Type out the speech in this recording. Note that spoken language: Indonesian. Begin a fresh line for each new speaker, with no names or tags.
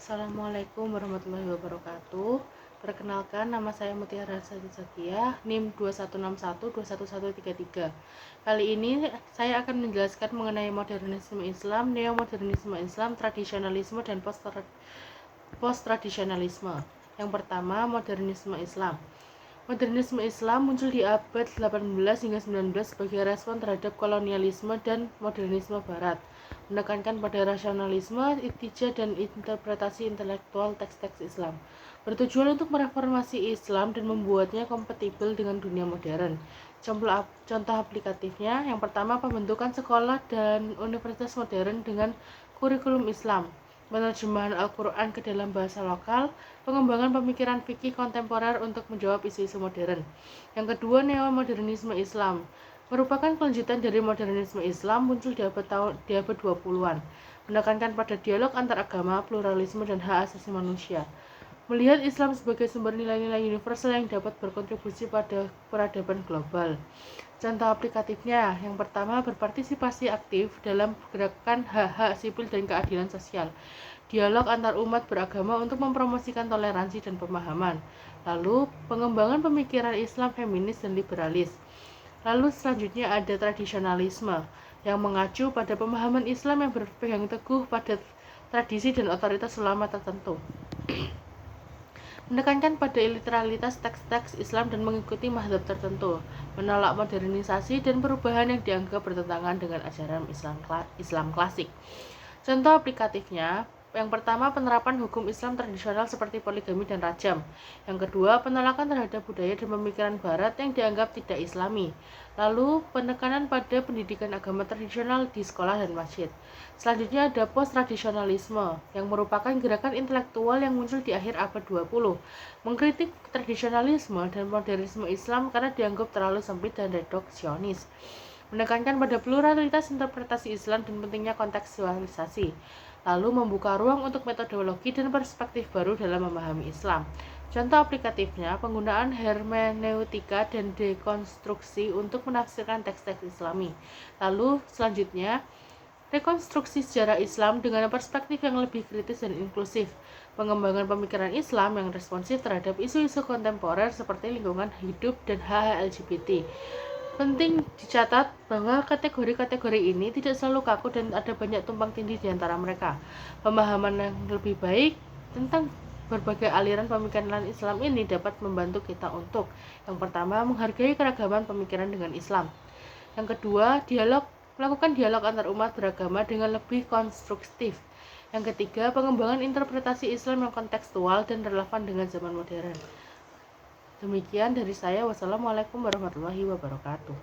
Assalamualaikum warahmatullahi wabarakatuh. Perkenalkan, nama saya Mutiara Sati Zakiah, NIM 21612133. Kali ini saya akan menjelaskan mengenai modernisme Islam, neomodernisme Islam, tradisionalisme, dan post-tradisionalisme. Yang pertama, modernisme Islam. Modernisme Islam muncul di abad 18 hingga 19 sebagai respon terhadap kolonialisme dan modernisme Barat, menekankan pada rasionalisme, ittijah, dan interpretasi intelektual teks-teks Islam, bertujuan untuk mereformasi Islam dan membuatnya kompatibel dengan dunia modern. Contoh aplikatifnya, yang pertama, pembentukan sekolah dan universitas modern dengan kurikulum Islam, penerjemahan Al-Quran ke dalam bahasa lokal, pengembangan pemikiran fikih kontemporer untuk menjawab isu-isu modern. Yang kedua, neomodernisme Islam merupakan kelanjutan dari modernisme Islam muncul di abad 20-an, menekankan pada dialog antar agama, pluralisme, dan hak asasi manusia. Melihat Islam sebagai sumber nilai-nilai universal yang dapat berkontribusi pada peradaban global. Contoh aplikatifnya, yang pertama, berpartisipasi aktif dalam gerakan hak-hak sipil dan keadilan sosial, dialog antar umat beragama untuk mempromosikan toleransi dan pemahaman, lalu pengembangan pemikiran Islam feminis dan liberalis. Lalu selanjutnya ada tradisionalisme, yang mengacu pada pemahaman Islam yang berpegang teguh pada tradisi dan otoritas ulama tertentu, menekankan pada literalitas teks-teks Islam dan mengikuti mazhab tertentu, menolak modernisasi dan perubahan yang dianggap bertentangan dengan ajaran Islam klasik. Contoh aplikatifnya, yang pertama, penerapan hukum Islam tradisional seperti poligami dan rajam. Yang kedua, penolakan terhadap budaya dan pemikiran Barat yang dianggap tidak Islami. Lalu, penekanan pada pendidikan agama tradisional di sekolah dan masjid. Selanjutnya ada post-tradisionalisme, yang merupakan gerakan intelektual yang muncul di akhir abad 20, mengkritik tradisionalisme dan modernisme Islam karena dianggap terlalu sempit dan reduksionis, menekankan pada pluralitas interpretasi Islam dan pentingnya kontekstualisasi, lalu membuka ruang untuk metodologi dan perspektif baru dalam memahami Islam. Contoh aplikatifnya, penggunaan hermeneutika dan dekonstruksi untuk menafsirkan teks-teks Islami. Lalu selanjutnya, rekonstruksi sejarah Islam dengan perspektif yang lebih kritis dan inklusif, pengembangan pemikiran Islam yang responsif terhadap isu-isu kontemporer seperti lingkungan hidup dan hak LGBT. Penting dicatat bahwa kategori-kategori ini tidak selalu kaku dan ada banyak tumpang tindih di antara mereka. Pemahaman yang lebih baik tentang berbagai aliran pemikiran Islam ini dapat membantu kita untuk, yang pertama, menghargai keragaman pemikiran dengan Islam. Yang kedua, melakukan dialog antar umat beragama dengan lebih konstruktif. Yang ketiga, pengembangan interpretasi Islam yang kontekstual dan relevan dengan zaman modern. Demikian dari saya. Wassalamualaikum warahmatullahi wabarakatuh.